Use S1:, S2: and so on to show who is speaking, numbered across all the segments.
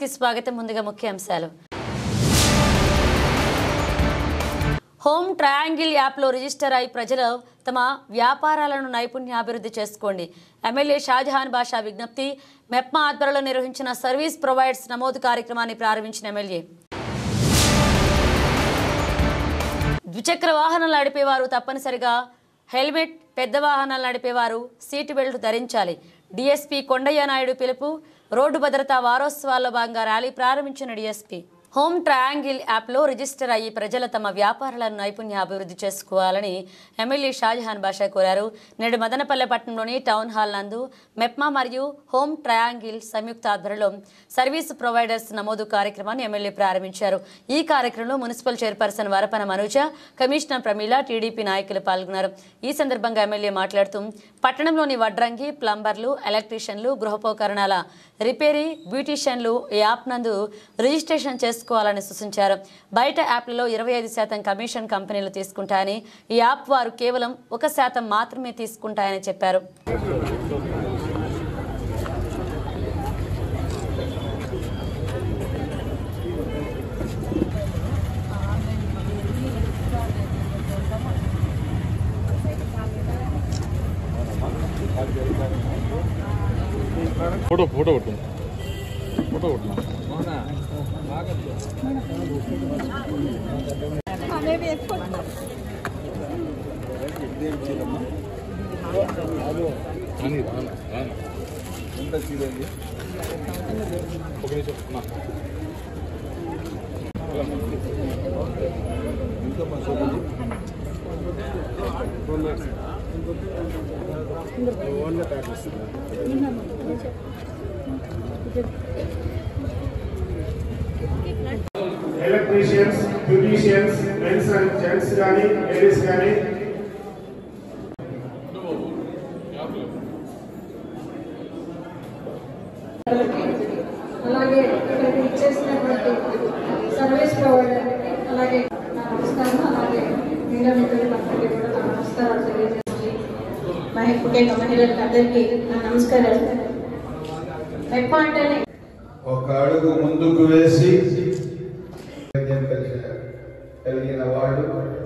S1: కి స్వాగతం. ముందుగా ముఖ్యాంశాలు. హోమ్ ట్రయాంగిల్ యాప్లో రిజిస్టర్ అయి ప్రజలు తమ వ్యాపారాలను నైపుణ్యాభివృద్ధి చేసుకోండి. ఎమ్మెల్యే షాజహాన్ బాషా విజ్ఞప్తి. మెప్మా ఆధ్వర్యంలో నిర్వహించిన సర్వీస్ ప్రొవైడర్స్ నమోదు కార్యక్రమాన్ని ప్రారంభించిన ఎమ్మెల్యే. ద్విచక్ర వాహనాలు నడిపేవారు తప్పనిసరిగా హెల్మెట్, పెద్ద వాహనాలు నడిపేవారు సీటు బెల్ట్ ధరించాలి. డీఎస్పీ కొండయ్య నాయుడు పిలుపు. రోడ్డు భద్రతా వారోత్సవాల్లో భాగంగా ర్యాలీ ప్రారంభించిన డీఎస్పీ. హోమ్ ట్రయాంగిల్ యాప్లో రిజిస్టర్ అయ్యి ప్రజలు తమ వ్యాపారాలను నైపుణ్య అభివృద్ధి చేసుకోవాలని ఎమ్మెల్యే షాజహాన్ బాషా కోరారు. నేడు మదనపల్లె పట్టణంలోని టౌన్ హాల్ నందు మెప్మా మరియు హోమ్ ట్రయాంగిల్ సంయుక్త ఆధ్వర్యంలో సర్వీస్ ప్రొవైడర్స్ నమోదు కార్యక్రమాన్ని ఎమ్మెల్యే ప్రారంభించారు. ఈ కార్యక్రమంలో municipal chairperson Varapana Manuja, commissioner Pramila, TDP నాయకులు పాల్గొన్నారు. ఈ సందర్భంగా ఎమ్మెల్యే మాట్లాడుతూ పట్టణంలోని వడ్రంగి, ప్లంబర్లు, ఎలక్ట్రీషియన్లు, గృహోపకరణాల రిపేరీ, బ్యూటీషియన్లు యాప్ నందు రిజిస్ట్రేషన్ చేసుకోవాలని సూచించారు. బయట యాప్లలో 25% కమిషన్ కంపెనీలు తీసుకుంటాయని, ఈ యాప్ వారు కేవలం 1% మాత్రమే తీసుకుంటాయని చెప్పారు.
S2: Photo photo photo photo
S3: electricians, beauticians, mens and gents కానీ లేడీస్ కానీ
S4: అలాగే ఇక్కడికి ఇచ్చేసినటువంటి సర్వీస్ ప్రొవైడర్ అలాగే నా నమస్కారం. అలాగే మీడియా మిత్రులందరికీ కూడా నా నమస్కారాలు తెలియజేస్తుంది. ముఖ్యంగా మహిళలకు అందరికీ నా నమస్కారాలు. మెప్మా అంటేనే
S5: ఒక అడుగు ముందుకు వేసి కలిగిన వాడు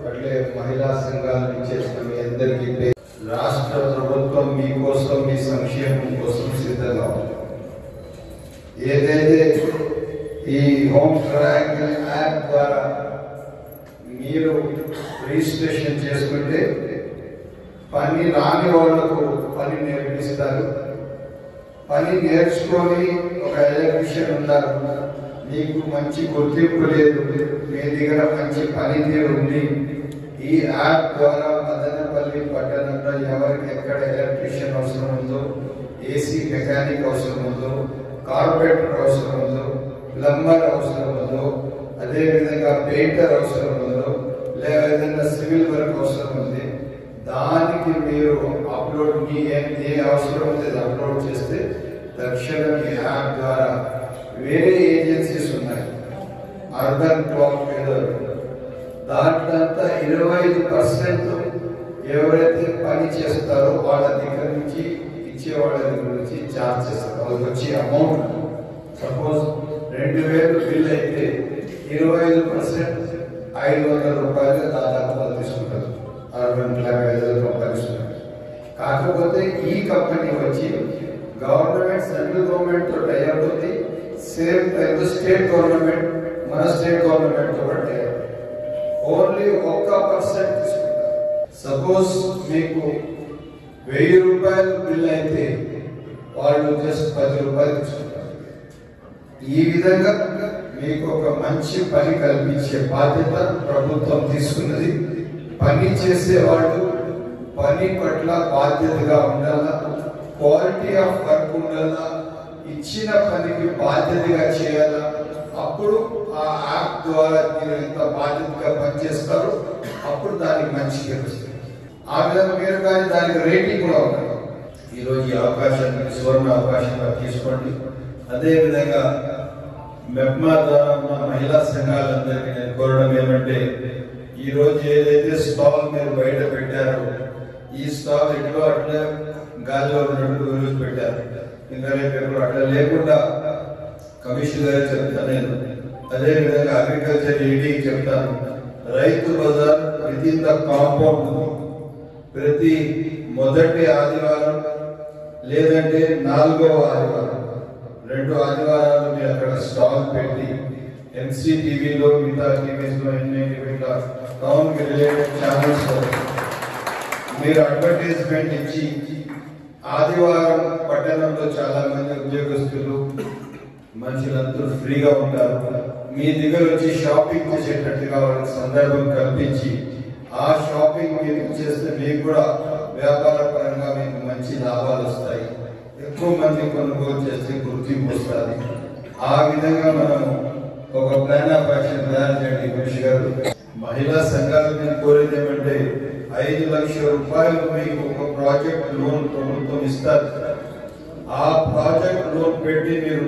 S5: అట్లే మహిళా సంఘాలు ఇచ్చేసిన మీ అందరికీ రాష్ట్ర ప్రభుత్వం మీకోసం, మీ సంక్షేమం కోసం సిద్ధంగా ఉంది. ఏదైతే ఈ హోమ్ ట్రయాంగిల్ యాప్ ద్వారా మీరు రిజిస్ట్రేషన్ చేసుకుంటే పని రాని వాళ్లకు పని నేర్పిస్తారు. పని నేర్చుకొని ఒక ఎలక్ట్రీషియన్ ఉన్నారు, మీకు మంచి గుర్తింపు లేదు, మీ దగ్గర మంచి పనితీరు ఉంది. ఈ యాప్ ద్వారా మదనపల్లి పట్టణంలో ఎవరికి ఎక్కడ ఎలక్ట్రీషియన్ అవసరం ఉందో, ఏసీ మెకానిక్ అవసరం ఉందో, కార్పెంటర్ అవసరం ఉందో, ప్లంబర్ అవసరం ఉందో, అదేవిధంగా పెయింటర్ అవసరం ఉందో, లేదా ఏదైనా సివిల్ వర్క్ అవసరం ఉంది, దానికి మీరు అప్లోడ్ మీ ఏ అవసరం ఉంది అప్లోడ్ చేస్తే తక్షణం ఈ యాప్ ద్వారా వేరే ఏజెన్సీస్ ఉన్నాయి, అర్బన్ క్లాక్ మీద దాంట్లో 25% ఎవరైతే పని చేస్తారో వాళ్ళ దగ్గర నుంచి ఇచ్చే వాళ్ళ దగ్గర నుంచి ఛార్జ్ చేస్తారు. వాళ్ళకి వచ్చే అమౌంట్ సపోజ్ 2000 బిల్ అయితే 25% 500 రూపాయలు దాదాపు వాళ్ళు తీసుకుంటారు. అర్బన్ క్లాక్ కంపెనీస్ ఉన్నాయి. కాకపోతే ఈ కంపెనీ వచ్చి గవర్నమెంట్, సెంట్రల్ గవర్నమెంట్ తో టైఅప్ ఉంది. సేమ్ టైం స్టేట్ గవర్నమెంట్, మన స్టేట్ గవర్నమెంట్ తో కూడా టైఅప్. ఓన్లీ 1% తీసుకుంటారు. సపోజ్ మీకు 1000 రూపాయలు బిల్ అయితే వాళ్ళు జస్ట్ 10 రూపాయలు తీసుకుంటారు. ఈ విధంగా మీకు ఒక మంచి పని కల్పించే బాధ్యత ప్రభుత్వం తీసుకున్నది. పని చేసేవాళ్ళు పని పట్ల బాధ్యతగా ఉండాలా, క్వాలిటీ ఆఫ్ వర్క్ ఉండాలా, ఇచ్చిన పనికి బాధ్యతగా చేయాలా. అప్పుడు ఆ యాప్ ద్వారా మీరు ఎంత బాధ్యతగా పనిచేస్తారో అప్పుడు దానికి మంచి తెలుస్తుంది. ఆ విధంగా మీరు కానీ దానికి రేటింగ్ కూడా ఉండాలి. ఈరోజు ఈ అవకాశాన్ని సువర్ణ అవకాశంగా తీసుకోండి. అదేవిధంగా మెప్మా ద్వారా ఉన్న మహిళా సంఘాలందరికీ నేను కోరడం ఏమంటే, ఈ రోజు ఏదైతే స్టాల్ మీరు బయట పెట్టారో ఈ స్టాల్ ఎట్లో అట్లా గాలిలో ఉన్నట్టు రోజు పెట్టారు. ఇంకా రేపు అట్లా లేకుండా కమిషనర్ గారు చెప్తాను నేను, అదేవిధంగా అగ్రికల్చర్ ఏడీ చెప్తాను. Rythu Bazar with in the compound ప్రతి మొదటి ఆదివారం లేదంటే 4వ ఆదివారం 2 ఆదివారాలు మీరు అక్కడ స్టాల్ పెట్టి MCTVలో మిగతా టీవీస్లో ఇట్లా టౌన్ రిలేటెడ్ ఛానల్స్ మీరు అడ్వర్టైజ్మెంట్ ఇచ్చి ఆదివారం పట్టణంలో చాలా మంది ఉద్యోగస్తులు మనుషులందరూ ఫ్రీగా ఉంటారు, మీ దగ్గర వచ్చి షాపింగ్ చేసేటట్టుగా వాళ్ళకి సందర్భం కల్పించి ఆ షాపింగ్ మీరు చేస్తే మీకు కూడా వ్యాపార పరంగా మీకు మంచి లాభాలు వస్తాయి, ఎక్కువ మంది కొనుగోలు చేస్తే గుర్తింపు వస్తుంది. ఆ విధంగా మనము ఒక ప్లాన్ ఆఫ్ యాక్షన్ తయారు చేయండి కృషి గారు. మహిళా సంఘాలు నేను కోరేది ఏమంటే 5 లక్షల రూపాయలు మీకు ఒక ప్రాజెక్ట్ లోన్ ప్రభుత్వం ఇస్తారు. ఆ ప్రాజెక్ట్ లోన్ పెట్టి మీరు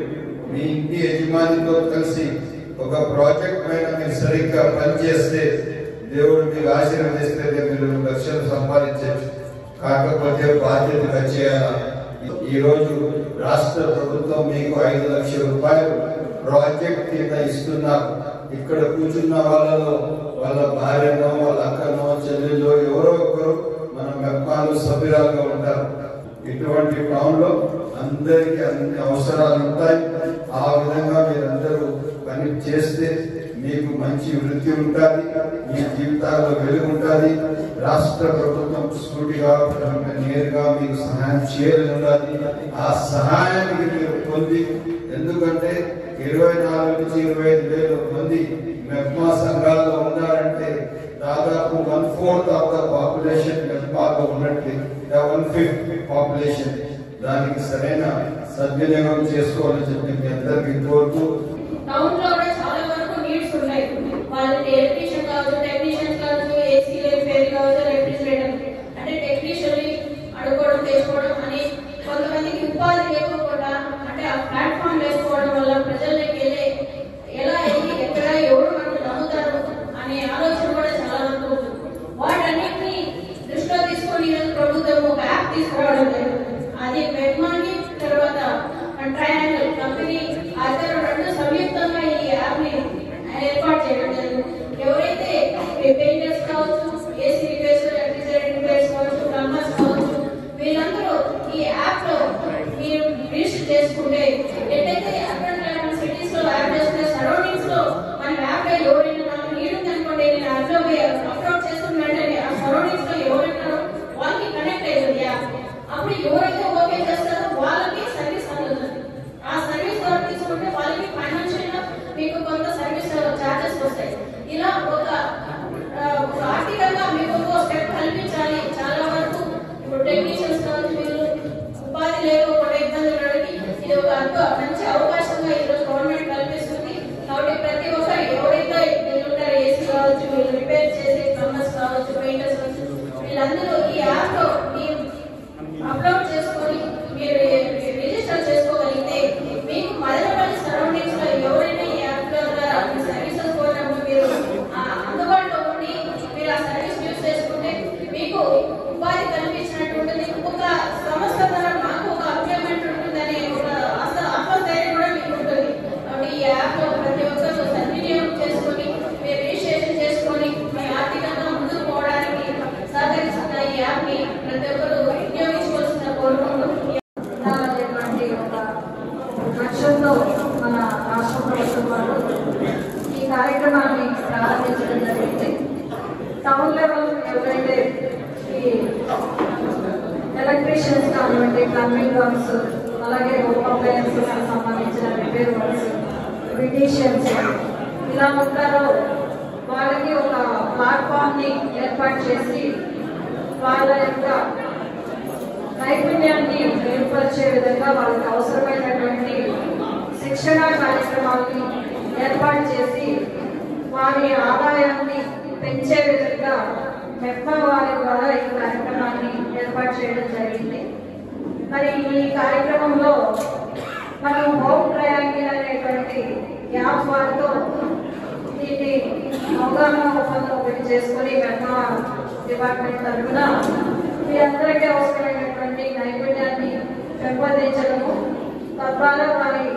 S5: మీ ఇంటి యజమానితో కలిసి ఒక ప్రాజెక్ట్ పైన మీరు సరిగ్గా పనిచేస్తే దేవుడు మీకు ఆశీర్వదిస్తే మీరు లక్షలు సంపాదించవచ్చు. కాకపోతే బాధ్యతగా చేయాలా. ఈ రోజు రాష్ట్ర ప్రభుత్వం మీకు 5 లక్షల రూపాయలు ప్రాజెక్ట్ కింద ఇస్తున్నారు. ఇక్కడ కూర్చున్న వాళ్ళలో వాళ్ళ భార్యనో వాళ్ళ అక్కనో చెల్లెల్లో ఎవరో ఒకరు మన మెప్పాలు సభ్యురాలుగా ఉంటారు. ఇటువంటి టౌన్ లో అందరికీ అన్ని అవసరాలు ఉంటాయి. ఆ విధంగా మీరందరూ పని చేస్తే మీకు మంచి వృత్తి ఉంటుంది, మీ జీవితాల్లో వెలుగు ఉంటుంది. రాష్ట్ర ప్రభుత్వం స్ఫూర్తిగా నేరుగా మీకు సహాయం చేయాలని ఉండాలి. ఆ సహాయానికి మీరు పొంది, ఎందుకంటే 24 నుంచి 25 వేల మంది మెప్మా సంఘాల్లో ఉన్నారంటే దాదాపు 1/4 ఆఫ్ ద పాపులేషన్ మెప్మాలో ఉన్నట్టు 1/5 పాపులేషన్. దానికి సరైన సద్వినియోగం చేసుకోవాలని చెప్పి మీ అందరికీ కోరుతూ,
S4: టౌన్ లో కూడా చాలా వరకు నీడ్స్ ఉన్నాయి. వాళ్ళకి ఎలక్ట్రీషియన్ కావచ్చు, టెక్నీషియన్స్ కావచ్చు, ఏసీ రిపేర్ కావచ్చు, రెఫ్రిజిరేటర్ అంటే టెక్నీషియన్ అడుకోవడం చేసుకోవడం అని కొంతమందికి ఉపాధి లేకపోవడం, అంటే ఆ ప్లాట్ఫామ్ లేకపోవడం వల్ల ప్రజల్లోకి ఎలా వెళ్ళి ఎక్కడ ఎవరు మనకు నమ్ముతారు అనే ఆలోచన కూడా చాలా వరకు ఉంది. వాటన్నిటిని దృష్టిలో తీసుకొని ప్రభుత్వం ఒక యాప్ తీసుకురావడం జరిగింది. అది మెప్మాని తర్వాత ట్రయాంగిల్ కంపెనీ అతను 2 సంయుక్తంగా ఈ యాప్ ని ఏర్పాటు చేయడం జరిగింది. ఎవరైతే పెయింటర్స్ కావచ్చు, ఏసీ రిపేర్స్, రెఫ్రిజిరేటర్ రిపేర్స్ కావచ్చు, ప్లంబర్స్ కావచ్చు, వీళ్ళందరూ ఈ యాప్ లో మీరు రిజిస్టర్ చేసుకుంటే ఎట్లయితే అక్కడ సిటీస్ లో యాప్ చేసుకునే సరౌండింగ్స్ లో మన యాప్ లో ఎవరైనా నాకు నీడ్ ఉంది అనుకోండి, నేను యాప్ లో అప్లోడ్ చేసుకున్న వెంటనే ఆ సరౌండింగ్స్ లో ఎవరైనా వాళ్ళకి కనెక్ట్ అవుతుంది యాప్. అప్పుడు ఎవరైతే ఓకే చేస్తారో వాళ్ళకి సర్వీస్ అందుతుంది. ఆ సర్వీస్ ద్వారా తీసుకుంటే వాళ్ళకి ఫైనాన్షియల్ గా మీకు కొంత సర్వీస్ చార్జెస్ వస్తాయి. ఇలా ఒక ఆర్థికంగా మీకు ఒక స్టెప్ కల్పించాలి. చాలా వరకు ఇప్పుడు టెక్నీషియన్స్ కావచ్చు, వీళ్ళు ఉపాధి లేకపోవడం ఇబ్బందులకి ఇది ఒక మంచి అవకాశంగా ఈరోజు గవర్నమెంట్ కల్పిస్తుంది. కాబట్టి ప్రతి ఒక్కరు ఎవరైతే వీళ్ళుంటారో ఏసీ కావచ్చు, వీళ్ళు రిపేర్ చేసే ప్లంబర్స్ కావచ్చు, పెయింటర్స్ కావచ్చు, వీళ్ళందరూ ఈ యాప్ లో అప్లోడ్ చేసుకొని మీరు రిజిస్టర్ చేసుకోగలిగితే మీకు మదనపల్లి సరౌండింగ్స్ లో ఎవరైనా ఈ యాప్ ద్వారా సర్వీసెస్ కోరినప్పుడు మీరు అందుబాటులో ఉండి మీరు ఆ సర్వీస్ యూజ్ చేసుకుంటే మీకు ఉపాధి కల్పించినట్టు ఉంటుంది. ఒక సంస్థ ద్వారా మాకు ఒక అప్లిమెంట్ ఉంటుందనే ఒక ఆత్మధైర్యం కూడా మీకు ఉంటుంది. కాబట్టి ఈ యాప్ లో ప్రతి ఒక్కరు సద్వినియోగం చేసుకొని మీరు రిజిస్ట్రేషన్ చేసుకొని మీ ఆర్థికంగా ముందుకు పోవడానికి సహకరిస్తున్న ఈ యాప్ ని ప్రతి ఒక్కరు వినియోగించుకోవాల్సిన కోరుకుంటూ లక్ష్యంతో మన రాష్ట్ర ప్రభుత్వం వారు ఈ కార్యక్రమాన్ని ప్రారంభించడం జరిగింది. టౌన్ లెవెల్ ఎవరైతే ఈ ఎలక్ట్రీషియన్స్ కానివ్వండి, ప్లంబింగ్ వర్క్స్, అలాగే హోమ్ అప్లయన్సెస్ సంబంధించిన రిపేర్ వర్క్స్, బ్యూటీషియన్స్ ఇలా ఉంటారో వాళ్ళకి ఒక ప్లాట్ఫామ్ ని ఏర్పాటు చేసి వాళ్ళ యొక్క నైపుణ్యాన్ని మెరుగుపరిచే విధంగా వాళ్ళకి అవసరమైనటువంటి శిక్షణా కార్యక్రమాలని ఏర్పాటు చేసి వారి ఆదాయాన్ని పెంచే విధంగా మెప్మా వారి ద్వారా ఈ కార్యక్రమాన్ని ఏర్పాటు చేయడం జరిగింది. మరి ఈ కార్యక్రమంలో మనం హోమ్ ట్రయాంగిల్ అనేటువంటి యాప్ వారితో దీన్ని అవగాహన ఒప్పందం ఒకటి చేసుకుని మెప్మా డిపార్ట్మెంట్ తరఫున మీ అందరికీ అవసరమైనటువంటి నైపుణ్యాన్ని పెంపొందించడము, తద్వారా వారి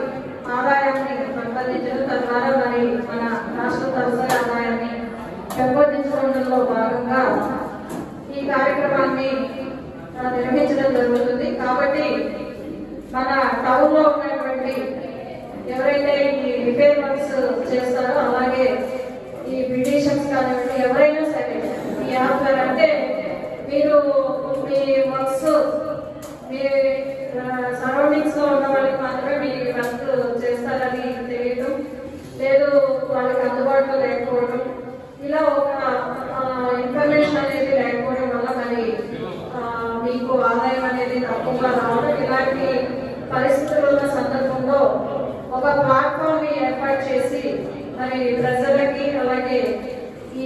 S4: ఆదాయాన్ని సంబంధించిన తద్వారా మరి మన రాష్ట్ర తలసరి ఆదాయాన్ని పెంపొందించడంలో భాగంగా ఈ కార్యక్రమాన్ని నిర్వహించడం జరుగుతుంది. కాబట్టి మన టౌన్ లో ఉన్నటువంటి ఎవరైతే ఈ రిపేర్ వర్క్స్ చేస్తారో అలాగే ఈ బ్యూటీషియన్స్ కానివ్వండి ఎవరైనా సరే ఈ యాప్ అంటే మీరు మీ వర్క్స్ మీ సరౌండింగ్స్ లో ఉన్న వాళ్ళకి మాత్రమే మీ వర్క్ చేస్తారని తెలియటం లేదు, వాళ్ళకి అందుబాటులో లేకపోవడం, ఇలా ఒక ఇన్ఫర్మేషన్ అనేది లేకపోవడం వల్ల మరి మీకు ఆదాయం అనేది తక్కువగా రావడం, ఇలాంటి పరిస్థితులు ఉన్న సందర్భంలో ఒక ప్లాట్ఫామ్ ని ఏర్పాటు చేసి మరి ప్రజలకి అలాగే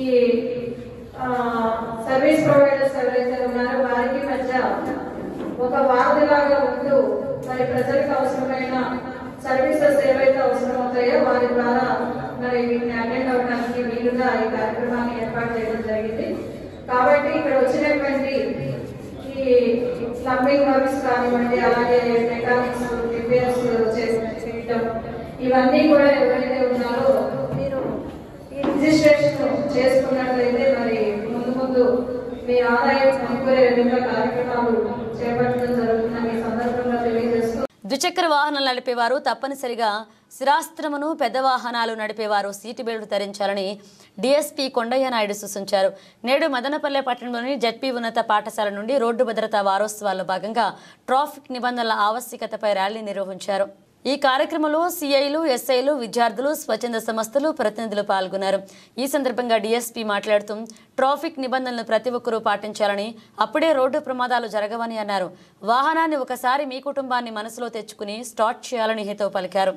S4: ఈ సర్వీస్ ప్రొవైడర్స్ ఎవరైతే ఉన్నారో వారికి మధ్య ఒక వారధిలాగా ఉంటూ మరి ప్రజలకు అవసరమైన సర్వీసెస్ ఏవైతే అవసరమవుతాయో వారి ద్వారా మరి వీటిని అటెండ్ అవడానికి వీలుగా ఈ కార్యక్రమాన్ని ఏర్పాటు చేయడం జరిగింది. కాబట్టి ఇక్కడ వచ్చినటువంటి ఈ ప్లంబింగ్ వర్క్స్ కానివ్వండి అలాగే మెకానిక్స్ రిపేర్స్ చేయడం ఇవన్నీ కూడా ఎవరైతే ఉన్నారో మీరు ఈ రిజిస్ట్రేషన్ చేసుకున్నట్లయితే మరి ముందు మీ ఆదాయం సమకూరే విధంగా కార్యక్రమాలు చేపట్టడం జరుగుతుందని ఈ సందర్భంగా తెలియజేస్తూ
S1: ద్విచక్ర వాహనాలు నడిపేవారు తప్పనిసరిగా శిరాస్త్రమును, పెద్ద వాహనాలు నడిపేవారు సీటు బెల్ట్ ధరించాలని డీఎస్పీ కొండయ్య నాయుడు సూచించారు. నేడు మదనపల్లె పట్టణంలోని జడ్పీ ఉన్నత పాఠశాల నుండి రోడ్డు భద్రతా వారోత్సవాల్లో భాగంగా ట్రాఫిక్ నిబంధనల ఆవశ్యకతపై ర్యాలీ నిర్వహించారు. ఈ కార్యక్రమంలో సిఐలు, ఎస్ఐలు, విద్యార్థులు, స్వచ్ఛంద సంస్థలు, ప్రతినిధులు పాల్గొన్నారు. ఈ సందర్భంగా డీఎస్పీ మాట్లాడుతూ ట్రాఫిక్ నిబంధనలను ప్రతి ఒక్కరూ పాటించాలని, అప్పుడే రోడ్డు ప్రమాదాలు జరగవని అన్నారు. వాహనాన్ని ఒకసారి మీ కుటుంబాన్ని మనసులో తెచ్చుకుని స్టార్ట్ చేయాలని హితవు పలికారు.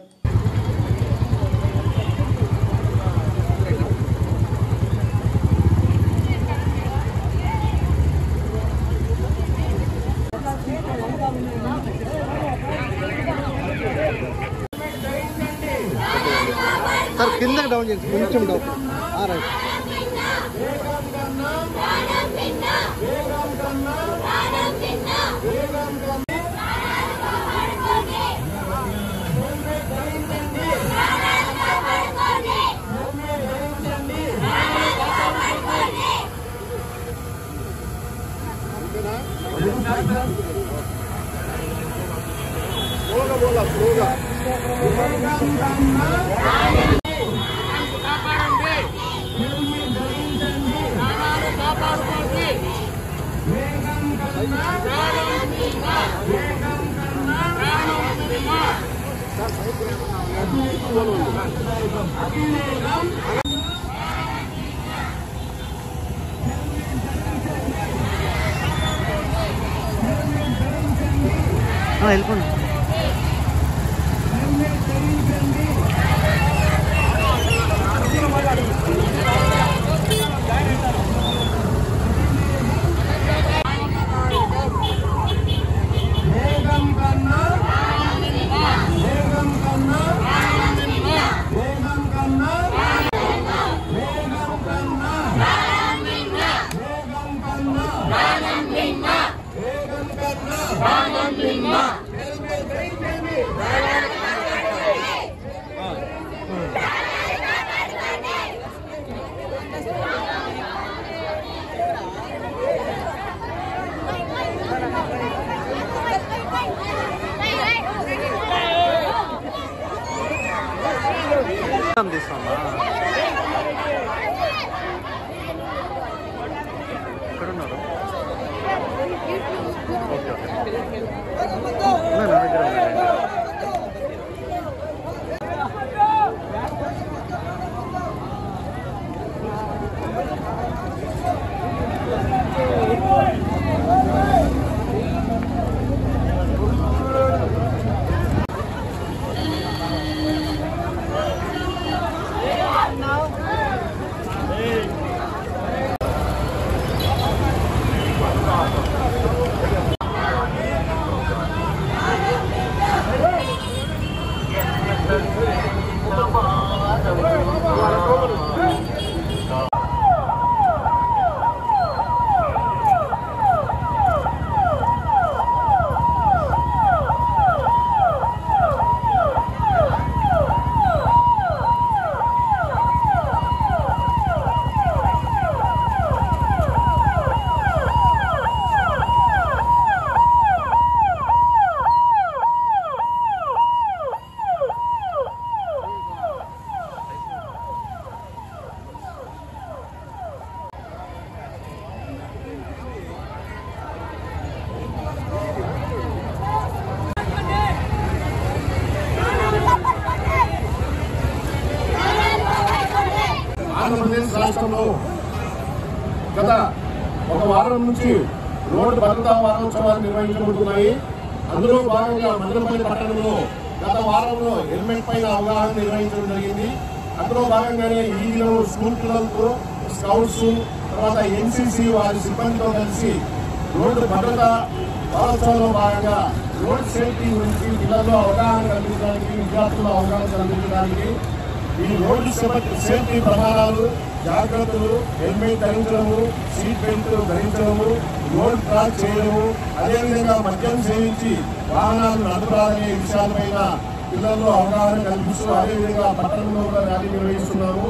S6: సార్ కిందకి డౌన్ చేసి కొంచెం డౌన్ రైట్. వెళ్ళిపోండి. తీస్తామా ఎక్కడ ఉన్నారు? ఓకే ఓకే నా దగ్గర
S3: ఆంధ్రప్రదేశ్ రాష్ట్రంలో గత ఒక వారం నుంచి రోడ్డు భద్రతా వారోత్సవాలు నిర్వహించబడుతున్నాయి. అందులో భాగంగా మదనపల్లి పట్టణంలో గత వారంలో హెల్మెట్ పైన అవగాహన నిర్వహించడం జరిగింది. అందులో భాగంగానే ఈవీలో స్కూల్ పిల్లలతో స్కౌట్స్ తర్వాత ఎన్సీసీ వారి సిబ్బందితో కలిసి రోడ్డు భద్రతా వారోత్సవంలో భాగంగా రోడ్ సేఫ్టీ గురించి పిల్లల్లో అవగాహన కల్పించడానికి, విద్యార్థుల్లో అవగాహన కల్పించడానికి ఈ రోడ్డు సేఫ్టీ ప్రమాణాలు, జాగ్రత్తలు, హెల్మెట్ ధరించడము, సీట్ బెల్ట్ ధరించడము, రోడ్ క్రాస్ చేయడము, అదేవిధంగా మద్యం సేవించి వాహనాలు నడపరాదనే విషయాలపైన పిల్లల్లో అవగాహన కల్పిస్తూ అదేవిధంగా పట్టణంలో కూడా ర్యాలీ నిర్వహిస్తున్నాము.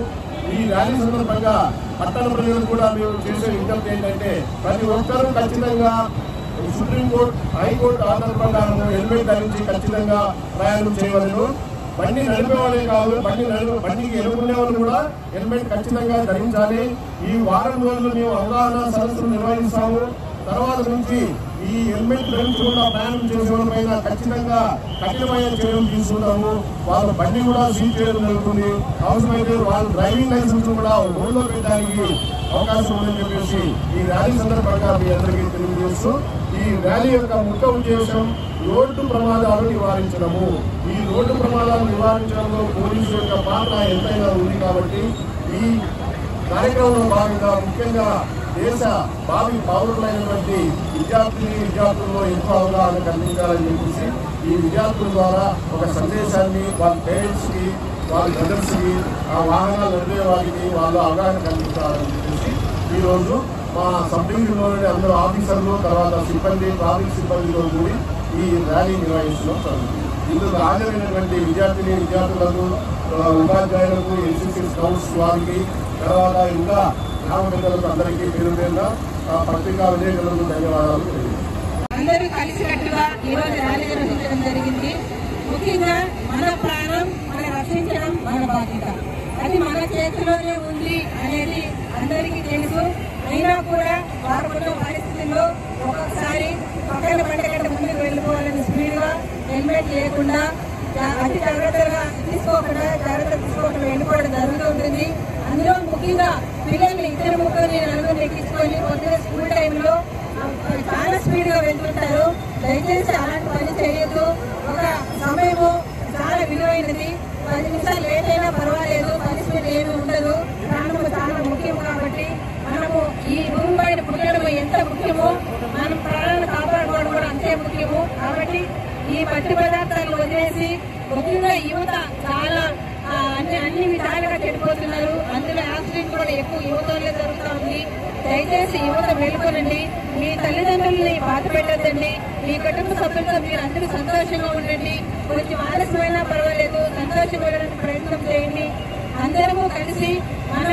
S3: ఈ ర్యాలీ సందర్భంగా పట్టణ ప్రజలకు కూడా మేము చేసే విజ్ఞప్తి ఏంటంటే ప్రతి ఒక్కరూ ఖచ్చితంగా సుప్రీంకోర్టు, హైకోర్టు ఆర్డర్ ప్రకారం హెల్మెట్ ధరించి ఖచ్చితంగా ప్రయాణం చేయవలను. బండి నడిపేవాళ్ళే కాదు, బండికి ఎదుర్కొనే వాళ్ళు కూడా హెల్మెట్ ఖచ్చితంగా ధరించాలి. ఈ వారం రోజులు మేము అవగాహన సదస్సులు నిర్వహిస్తాము. తర్వాత నుంచి ఈ హెల్మెట్ ధరించకుండా ప్రయాణం చేసే వాళ్ళ పైన ఖచ్చితంగా కఠినమైన చర్యలు తీసుకుంటాము. వాళ్ళ బండి కూడా సీజ్ చేయడం జరుగుతుంది. అవసరమైతే వాళ్ళ డ్రైవింగ్ లైసెన్స్ కూడా రోడ్లో పెట్టడానికి అవకాశం ఉందని చెప్పేసి ఈ ర్యాలీ సందర్భంగా మీ అందరికీ తెలియజేస్తూ, ఈ ర్యాలీ యొక్క ముఖ్య ఉద్దేశం రోడ్డు ప్రమాదాలు నివారించడము. ఈ రోడ్డు ప్రమాదాలు నివారించడంలో పోలీసు యొక్క పాత్ర ఎంతైనా ఉంది కాబట్టి ఈ కార్యక్రమంలో భాగంగా ముఖ్యంగా దేశ భావి పౌరులైనటువంటి విద్యార్థుల్లో ఎంతో అవగాహన కల్పించాలని చెప్పేసి ఈ విద్యార్థుల ద్వారా ఒక సందేశాన్ని వాళ్ళ పేరెంట్స్ కి, వాళ్ళ బ్రదర్స్ కి, ఆ వాహనాలు నడిపే వారికి వాళ్ళు అవగాహన కల్పించాలని చెప్పేసి ఈరోజు మా సబ్ డివిజన్లోని అందరూ ఆఫీసర్లు, తర్వాత సిబ్బంది, ట్రాఫిక్ సిబ్బందితో కూడి ఈ ర్యాలీ నిర్వహిస్తున్నాం జరుగుతుంది. ఇందుకు హాజరైనటువంటి విద్యార్థులకు, ఉపాధ్యాయులకు, ఎన్సీసీ స్కౌట్స్ వారికి, తర్వాత ఇంకా గ్రామ పెద్దలకు అందరికీ పేరు పేరున పత్రికా విలేకరులకు ధన్యవాదాలు.
S4: అందరూ కలిసికట్టుగా ఈరోజు ర్యాలీ నిర్వహించడం జరిగింది. ముఖ్యంగా మన ప్రాణం మనం రక్షించడం మన బాధ్యత. అది మన చేతిలోనే ఉంది అనేది అందరికీ తెలుసు. అయినా కూడా వారున్న పరిస్థితుల్లో ఒక్కొక్కసారి పక్కన పంటగంట ముందుకు వెళ్ళిపోవాలని స్పీడ్గా హెల్మెట్ లేకుండా అతి జాగ్రత్తగా తీసుకోకుండా వెళ్ళిపోవడం జరుగుతూ ఉంటుంది. అందులో ముఖ్యంగా పిల్లల్ని 2-3 నలుగురిని ఎక్కించుకొని పొద్దున స్కూల్ టైంలో చాలా స్పీడ్ గా వెళ్తుంటారు. దయచేసి అలాంటి పని చేయొద్దు. ఒక సమయము చాలా విలువైనది. 10 నిమిషాలు లేట్ అయినా పర్వాలేదు, పనిష్మెంట్ ఏమి ఉండదు. ప్రాణము చాలా ముఖ్యం కాబట్టి మనము ఈ భూమి పైన పుట్టడం ఎంత ముఖ్యమో మనం ప్రాణాలను కాపాడుకోవడం కూడా అంతే ముఖ్యము. కాబట్టి ఈ మట్టి పదార్థాలు వదిలేసి ముఖ్యంగా యువత చాలా అన్ని విధాలుగా చెడిపోతున్నారు. అందులో యాక్సిడెంట్ కూడా ఎక్కువ యువతలో జరుగుతూ ఉంది. దయచేసి యువత మేలుకోనండి. మీ తల్లిదండ్రుల్ని బాధ పెట్టద్దండి. మీ కుటుంబ సభ్యులతో మీరు అందరూ సంతోషంగా ఉండండి. కొంచెం ఆలస్యమైనా పర్వాలేదు, సంతోషంగా ఉండడానికి ప్రయత్నం చేయండి. అందరము కలిసి మన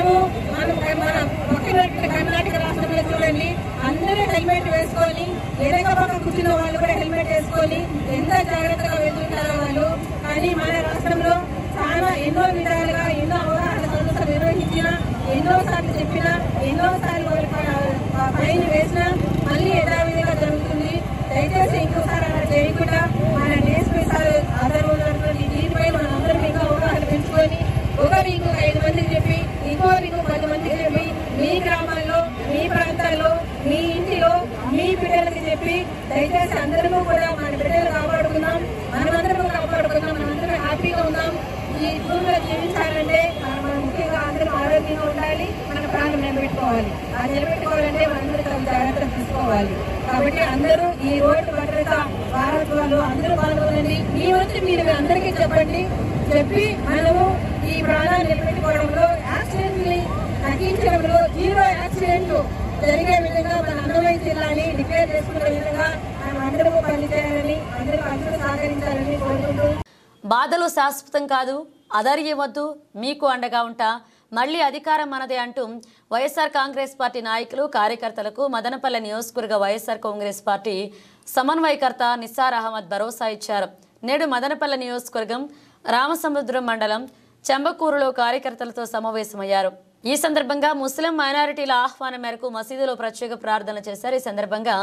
S4: కర్ణాటక రాష్ట్రంలో చూడండి, అందరూ హెల్మెట్ వేసుకొని, వెనక పక్క కూర్చున్న వాళ్ళు కూడా హెల్మెట్ వేసుకొని ఎంత జాగ్రత్తగా వెళ్తుంటారో వాళ్ళు. కానీ మన రాష్ట్రంలో చాలా ఎన్నో విధాలుగా ఎన్నో అవగాహన సదస్సులు నిర్వహించినా, ఎన్నోసార్లు చెప్పినా, ఎన్నోసార్లు ఫైన్ వేసినా మళ్ళీ యథావిధిగా జరుగుతుంది. దయచేసి ఇంకోసారి అలా చేయకుండా మన డిఎస్పీ సార్ ఆధారంలో దీనిపై మనం అందరం ఇంకా అవగాహన పెంచుకొని ఒకరు ఇంకొక 5 మందికి చెప్పి, ఇంకొకరు 10 మందికి చెప్పి, మీ గ్రామాల్లో, మీ ప్రాంతాల్లో, మీ ఇంటిలో మీ బిడ్డలకి చెప్పి దయచేసి అందరము కూడా మన బిడ్డలు కాపాడుకుందాం, మనమందరము కాపాడుకుందాం, మనందరం హ్యాపీగా ఉందాం. ఈ భూమిలో జీవించాలంటే మనం ముఖ్యంగా అందరూ ఆరోగ్యంగా ఉండాలి, మన ప్రాణం నిలబెట్టుకోవాలి. ఆ నిలబెట్టుకోవాలంటే మనందరూ తమ జాగ్రత్తలు తీసుకోవాలి. కాబట్టి అందరూ ఈ రోడ్డు భద్రత వారోత్సవాలు అందరూ పాల్గొనండి. మీ వంతు మీరు అందరికీ చెప్పండి. చెప్పి మనము ఈ ప్రాణాలు నిలబెట్టుకోవడంలో, యాక్సిడెంట్ ని తగ్గించడంలో, 0 యాక్సిడెంట్ జరిగే విధంగా మన అన్నమయ్య జిల్లాని డిక్లేర్ చేసుకునే విధంగా మనం అందరూ పనిచేయాలని, అందరూ సహకరించాలని కోరుకుంటూ,
S1: బాధలు శాశ్వతం కాదు, అధైర్యవద్దు, మీకు అండగా ఉంటా, మళ్లీ అధికారం మనదే అంటూ వైఎస్ఆర్ కాంగ్రెస్ పార్టీ నాయకులు, కార్యకర్తలకు మదనపల్లె నియోజకవర్గ వైఎస్ఆర్ కాంగ్రెస్ పార్టీ సమన్వయకర్త నిస్సార్ అహ్మద్ భరోసా ఇచ్చారు. నేడు మదనపల్లె నియోజకవర్గం రామసముద్రం మండలం చెంబకూరులో కార్యకర్తలతో సమావేశమయ్యారు. ఈ సందర్భంగా ముస్లిం మైనారిటీల ఆహ్వానం మేరకు మసీదులో ప్రత్యేక ప్రార్థనలు చేశారు. ఈ సందర్భంగా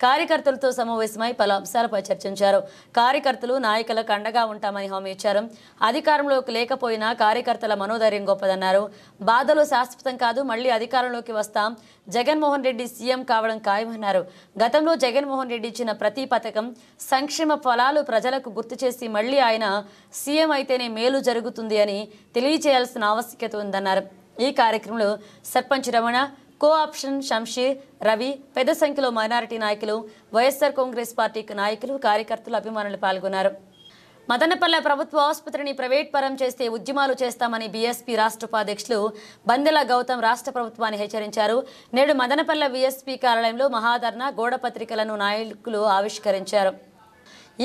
S1: కార్యకర్తలతో సమావేశమై పలు అంశాలపై చర్చించారు. కార్యకర్తలు నాయకులకు అండగా ఉంటామని హామీ ఇచ్చారు. అధికారంలోకి లేకపోయినా కార్యకర్తల మనోధైర్యం గొప్పదన్నారు. బాధలు శాశ్వతం కాదు, మళ్లీ అధికారంలోకి వస్తాం, జగన్మోహన్ రెడ్డి సీఎం కావడం ఖాయమన్నారు. గతంలో జగన్మోహన్ రెడ్డి ఇచ్చిన ప్రతి పథకం సంక్షేమ ఫలాలు ప్రజలకు గుర్తు చేసి మళ్లీ ఆయన సీఎం అయితేనే మేలు జరుగుతుంది అని తెలియజేయాల్సిన ఆవశ్యకత ఉందన్నారు. ఈ కార్యక్రమంలో సర్పంచ్ రమణ, కో ఆప్షన్ షంషీర్, రవి, పెద్ద సంఖ్యలో మైనారిటీ నాయకులు, వైఎస్ఆర్ కాంగ్రెస్ పార్టీ నాయకులు, కార్యకర్తలు, అభిమానులు పాల్గొన్నారు. మదనపల్లె ప్రభుత్వ ఆసుపత్రిని ప్రైవేట్ పరం చేస్తే ఉద్యమాలు చేస్తామని బీఎస్పీ రాష్ట్ర ఉపాధ్యక్షులు బందెల గౌతమ్ రాష్ట్ర ప్రభుత్వాన్ని హెచ్చరించారు. నేడు మదనపల్లె బీఎస్పీ కార్యాలయంలో మహాధర్నా గోడ పత్రికలను నాయకులు ఆవిష్కరించారు.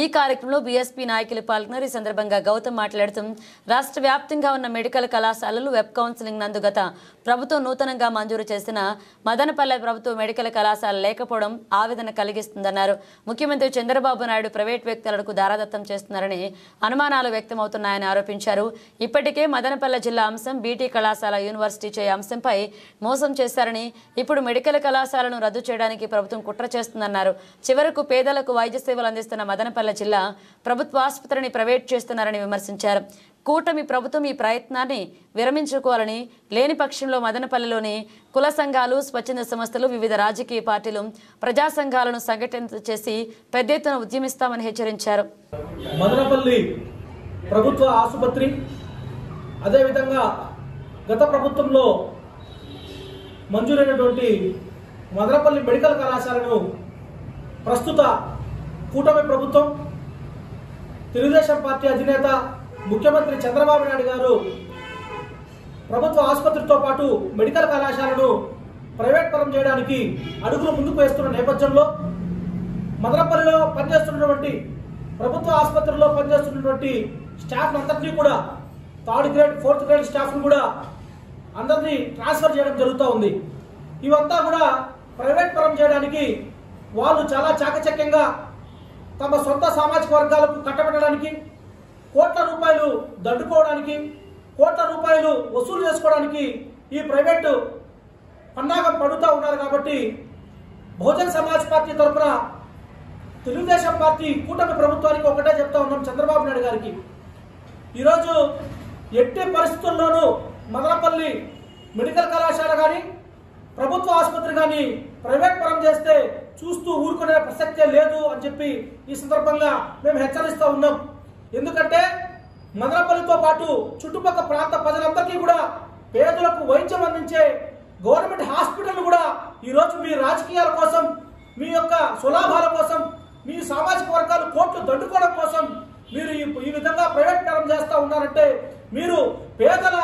S1: ఈ కార్యక్రమంలో బీఎస్పీ నాయకులు పాల్గొన్నారు. ఈ సందర్భంగా గౌతమ్ మాట్లాడుతూ రాష్ట్ర వ్యాప్తంగా ఉన్న మెడికల్ కళాశాలలు వెబ్ కౌన్సిలింగ్ నందు గత ప్రభుత్వం నూతనంగా మంజూరు చేసిన మదనపల్లె ప్రభుత్వ మెడికల్ కళాశాల లేకపోవడం ఆవేదన కలిగిస్తుందన్నారు. ముఖ్యమంత్రి చంద్రబాబు నాయుడు ప్రైవేట్ వ్యక్తులకు దారాదత్తం చేస్తున్నారని అనుమానాలు వ్యక్తమవుతున్నాయని ఆరోపించారు. ఇప్పటికే మదనపల్లె జిల్లా అంశం బీటీ కళాశాల యూనివర్సిటీ చేయ అంశంపై మోసం చేశారని, ఇప్పుడు మెడికల్ కళాశాలను రద్దు చేయడానికి ప్రభుత్వం కుట్ర చేస్తుందన్నారు. చివరకు పేదలకు వైద్య సేవలు అందిస్తున్న మదనపల్లె జిల్లా ప్రభుత్వ ఆసుపత్రిని ప్రైవేట్ చేస్తున్నారని విమర్శించారు. కూటమి ప్రభుత్వం ఈ ప్రయత్నాన్ని విరమించుకోవాలని, లేని పక్షంలో మదనపల్లెలోని కుల సంఘాలు, స్వచ్ఛంద సంస్థలు, వివిధ రాజకీయ పార్టీలు, ప్రజా సంఘాలను సంఘటన చేసి పెద్ద ఎత్తున ఉద్యమిస్తామని హెచ్చరించారు.
S7: మదనపల్లి ప్రభుత్వ ఆసుపత్రి, అదేవిధంగా గత ప్రభుత్వంలో మంజూరైనటువంటి మదనపల్లి మెడికల్ కళాశాలను ప్రస్తుత కూటమి ప్రభుత్వం, తెలుగుదేశం పార్టీ అధినేత ముఖ్యమంత్రి చంద్రబాబు నాయుడు గారు ప్రభుత్వ ఆసుపత్రితో పాటు మెడికల్ కళాశాలను ప్రైవేట్ పరం చేయడానికి అడుగులు ముందుకు వేస్తున్న నేపథ్యంలో మదనపల్లిలో పనిచేస్తున్నటువంటి ప్రభుత్వ ఆసుపత్రిలో పనిచేస్తున్నటువంటి స్టాఫ్ అంతటినీ కూడా 3rd గ్రేడ్ 4th గ్రేడ్ స్టాఫ్ను కూడా అందరినీ ట్రాన్స్ఫర్ చేయడం జరుగుతూ ఉంది. ఇవంతా కూడా ప్రైవేట్ పరం చేయడానికి వాళ్ళు చాలా చాకచక్యంగా తమ సొంత సామాజిక వర్గాలకు కట్టబెట్టడానికి, కోట్ల రూపాయలు దండుకోవడానికి, కోట్ల రూపాయలు వసూలు చేసుకోవడానికి ఈ ప్రైవేటు పన్నాగం పడుతూ ఉన్నారు. కాబట్టి బహుజన్ సమాజ్ పార్టీ తరఫున తెలుగుదేశం పార్టీ కూటమి ప్రభుత్వానికి ఒకటే చెప్తా ఉన్నాం, చంద్రబాబు నాయుడు గారికి, ఈరోజు ఎట్టి పరిస్థితుల్లోనూ మదనపల్లి మెడికల్ కళాశాల కానీ ప్రభుత్వ ఆసుపత్రి కానీ ప్రైవేట్ పరం చేస్తే చూస్తూ ఊరుకునే ప్రసక్తే లేదు అని చెప్పి ఈ సందర్భంగా మేము హెచ్చరిస్తూ ఉన్నాం. ఎందుకంటే మదనపల్లితో పాటు చుట్టుపక్కల ప్రాంత ప్రజలందరికీ కూడా పేదలకు వైద్యం అందించే గవర్నమెంట్ హాస్పిటల్ కూడా ఈరోజు మీ రాజకీయాల కోసం, మీ యొక్క సులాభాల కోసం, మీ సామాజిక వర్గాలు కోట్లు దండుకోవడం కోసం మీరు ఈ విధంగా ప్రైవేట్ పరం చేస్తూ ఉన్నారంటే మీరు పేదల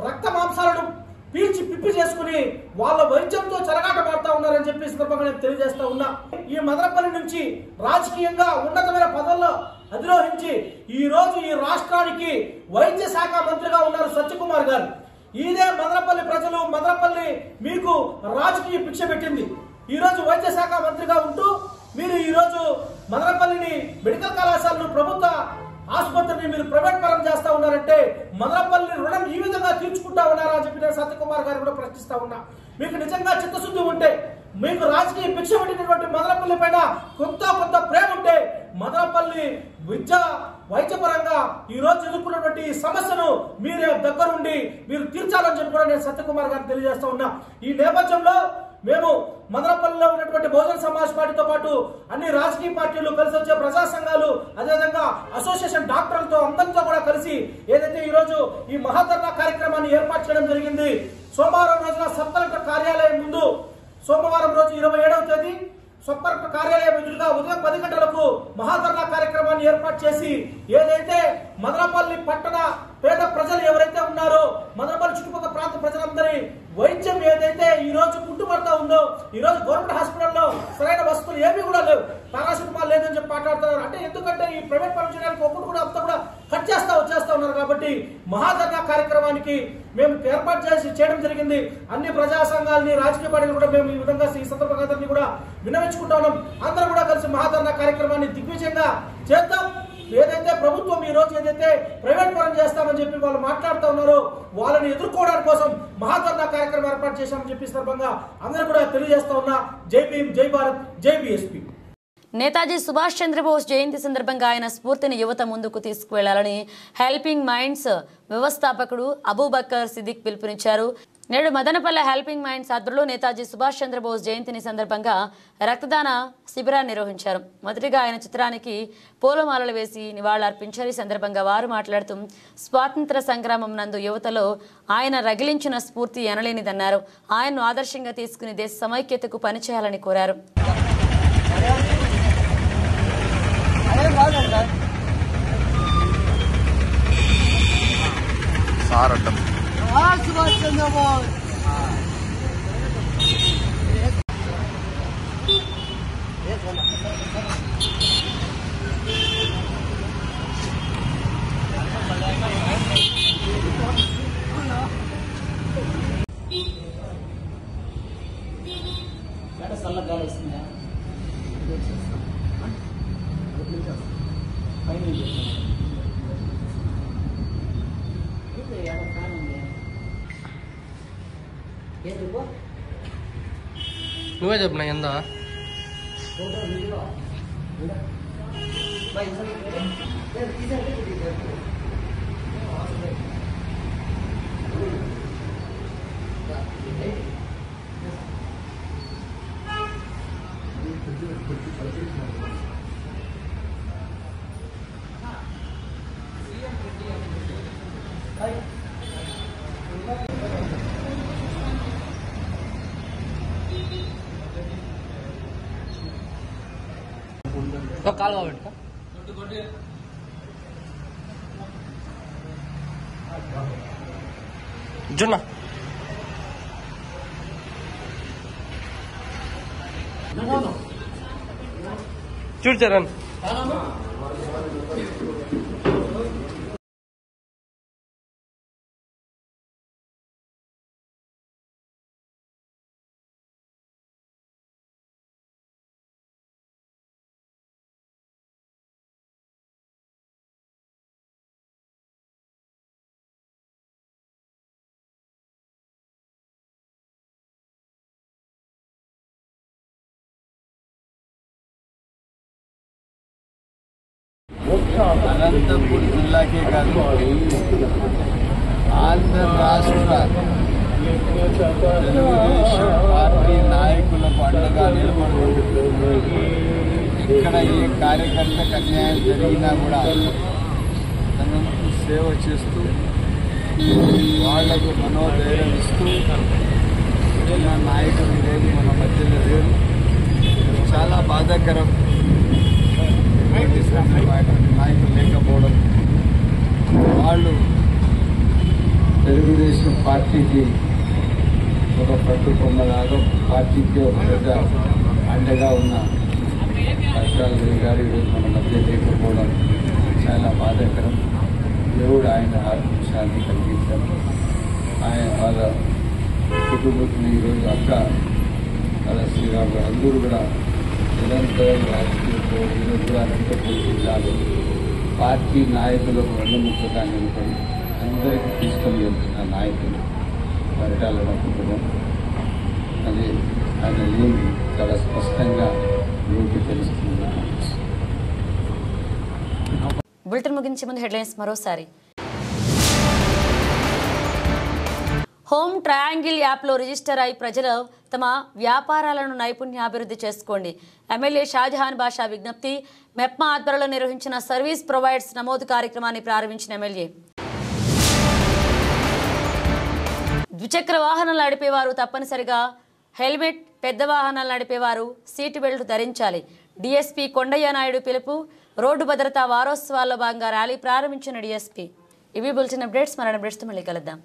S7: రక్త మాంసాలను పీల్చి పిప్పి చేసుకుని వాళ్ళ వైద్యంతో చెలగాట పడతా ఉన్నారని చెప్పి సందర్భంగా నేను తెలియజేస్తా ఉన్నా. ఈ మదనపల్లి నుంచి రాజకీయంగా ఉన్నతమైన పదవుల్లో అధిరోహించి ఈ రోజు ఈ రాష్ట్రానికి వైద్య శాఖ మంత్రిగా ఉన్నారు సత్యకుమార్ గారు. ఇదే మదనపల్లి ప్రజలు, మదనపల్లి మీకు రాజకీయ భిక్ష పెట్టింది. ఈ రోజు వైద్య శాఖ మంత్రిగా ఉంటూ మీరు ఈ రోజు మదనపల్లిని మెడికల్ కళాశాలను ప్రభుత్వ ఆసుపత్రిని మీరు ప్రైవేట్ పరం చేస్తా ఉన్నారంటే మదనపల్లి రుణం ఈ విధంగా తీర్చుకుంటా ఉన్నారా అని చెప్పి నేను సత్యకుమార్ గారు కూడా ప్రశ్నిస్తా ఉన్నా. మీకు నిజంగా చిత్తశుద్ధి ఉంటే, మీకు రాజకీయ భిక్ష పెట్టినటువంటి మదనపల్లి పైన కొంత ప్రేమ ఉంటే మదనపల్లి వైద్యపరంగా ఈ రోజు ఎదుర్కొన్నటువంటి సమస్యను మీరే దగ్గరుండి మీరు తీర్చాలని చెప్పి కూడా నేను సత్యకుమార్ గారిని తెలియజేస్తా ఉన్నా. ఈ నేపథ్యంలో మేము మదనపల్లిలో ఉన్నటువంటి బహుజన్ సమాజ్ పార్టీతో పాటు అన్ని రాజకీయ పార్టీలు కలిసి వచ్చే ప్రజా సంఘాలు, అదేవిధంగా అసోసియేషన్ డాక్టర్లతో అందరితో కూడా కలిసి ఏదైతే ఈ రోజు ఈ మహాధర్నా కార్యక్రమాన్ని ఏర్పాటు చేయడం జరిగింది. సోమవారం రోజున సబ్ కలెక్టర్ కార్యాలయం ముందు, సోమవారం రోజు 27వ తేదీ సబ్ కలెక్టర్ కార్యాలయం ఎదురుగా ఉదయం 10 గంటలకు మహాధర్నా కార్యక్రమాన్ని ఏర్పాటు చేసి ఏదైతే మదనపల్లి పట్టణ పేద ప్రజలు ఎవరైతే ఉన్నారో మదనపల్లి చుట్టుపక్కల ప్రాంత ప్రజలందరి వైద్యం ఏదైతే ఈ రోజు కుంటుపడతా ఉందో, ఈ రోజు గవర్నమెంట్ హాస్పిటల్లో సరైన వసతులు ఏమీ కూడా లేవు, పారాసిటమాల్ లేదని చెప్పి మాట్లాడుతున్నారు. అంటే ఎందుకంటే ఈ ప్రైవేట్ పరం చేయడానికి ఒకటి కూడా అంతా కూడా కట్ వచ్చేస్తా ఉన్నారు. కాబట్టి మహాధర్నా కార్యక్రమానికి మేము ఏర్పాటు చేయడం జరిగింది. అన్ని ప్రజా సంఘాలని, రాజకీయ పార్టీలు కూడా మేము ఈ విధంగా ఈ సందర్భంగా కూడా విన్నవించుకుంటా ఉన్నాం. అందరూ కూడా కలిసి మహాధర్నా కార్యక్రమాన్ని దిగ్విజయంగా చేద్దాం. ఏదైతే ప్రభుత్వం ఈ రోజు ఏదైతే ప్రైవేట్ పరం చేస్తామని చెప్పి వాళ్ళు మాట్లాడుతూ ఉన్నారో వాళ్ళని ఎదుర్కోవడానికి కోసం మహాధర్నా కార్యక్రమం ఏర్పాటు చేశామని చెప్పి సందర్భంగా అందరూ కూడా తెలియజేస్తా ఉన్నా. జై భీమ్, జై భారత్, జై బీఎస్పీ.
S1: నేతాజీ సుభాష్ చంద్రబోస్ జయంతి సందర్భంగా ఆయన స్ఫూర్తిని యువత ముందుకు తీసుకువెళ్లాలని హెల్పింగ్ మైండ్స్ వ్యవస్థాపకుడు అబూబకర్ సిద్దిక్ పిలుపునిచ్చారు. నేడు మదనపల్లె హెల్పింగ్ మైండ్స్ ఆధ్వర్యంలో నేతాజీ సుభాష్ చంద్రబోస్ జయంతిని సందర్భంగా రక్తదాన శిబిరాన్ని నిర్వహించారు. మొదటిగా ఆయన చిత్రానికి పూలమాలలు వేసి నివాళులర్పించారు. ఈ సందర్భంగా వారు మాట్లాడుతూ స్వాతంత్ర సంగ్రామం నందు యువతలో ఆయన రగిలించిన స్ఫూర్తి ఎనలేనిదన్నారు. ఆయన్ను ఆదర్శంగా తీసుకుని దేశ సమైక్యతకు పనిచేయాలని కోరారు.
S6: సుభాష్ చంద్రబోస్
S8: నువ్వే చెప్పినా ఎంత కాలు కాబట్టి జున్నా చూడు చరణ్
S5: అనంతపూర్ జిల్లాకే కాదు ఆంధ్ర రాష్ట్ర తెలుగుదేశం పార్టీ నాయకులకు అండగా నిలబడుతూ ఇక్కడ ఏ కార్యకర్తకు అన్యాయం జరిగినా కూడా తనకు సేవ చేస్తూ వాళ్లకు మనోధైర్యం ఇస్తూ ఉన్న నాయకులు ఈరోజు మన మధ్యలో లేరు. చాలా బాధాకరం. నాయకులు లేకపోవడం, వాళ్ళు తెలుగుదేశం పార్టీకి ఒక పట్టుకొమ్మలాగా పార్టీకి ఒక పెద్ద అండగా ఉన్న హర్షాల్ గారు ఈరోజు మన మధ్య లేకపోవడం చాలా బాధాకరం. దేవుడు ఆయన ఆత్మశాంతి కలిగించారు. ఆయన వాళ్ళ కుటుంబത്തിന് ఈరోజు అక్క వాళ్ళ శ్రీరాములు అందరూ కూడా నిరంతరం రాజకీయంలో ఈరోజు అనంతపురం జిల్లాలో పార్టీ నాయకులకు వెన్నముక్కగా నిలబడి అందరికీ తీసుకొని వెళ్తున్న నాయకులు పరిటాల కుటుంబం. అది ఆయన ఏమి చాలా స్పష్టంగా మీకు తెలుస్తుంది.
S1: బులెటిన్ ముగించే ముందు హెడ్లైన్స్ మరోసారి. హోమ్ ట్రయాంగిల్ యాప్లో రిజిస్టర్ అయి ప్రజలు తమ వ్యాపారాలను నైపుణ్యాభివృద్ధి చేసుకోండి. ఎమ్మెల్యే షాజహాన్ బాషా విజ్ఞప్తి. మెప్మా ఆధ్వర్యంలో నిర్వహించిన సర్వీస్ ప్రొవైడర్స్ నమోదు కార్యక్రమాన్ని ప్రారంభించిన ఎమ్మెల్యే. ద్విచక్ర వాహనాలు నడిపేవారు తప్పనిసరిగా హెల్మెట్, పెద్ద వాహనాలు నడిపేవారు సీటు బెల్ట్ ధరించాలి. డీఎస్పీ కొండయ్య నాయుడు పిలుపు. రోడ్డు భద్రతా వారోత్సవాల్లో భాగంగా ర్యాలీ ప్రారంభించిన డీఎస్పీ. ఇవి బులెటిన్ అప్డేట్స్. మరణ అప్డేట్స్తో మళ్ళీ కలుద్దాం.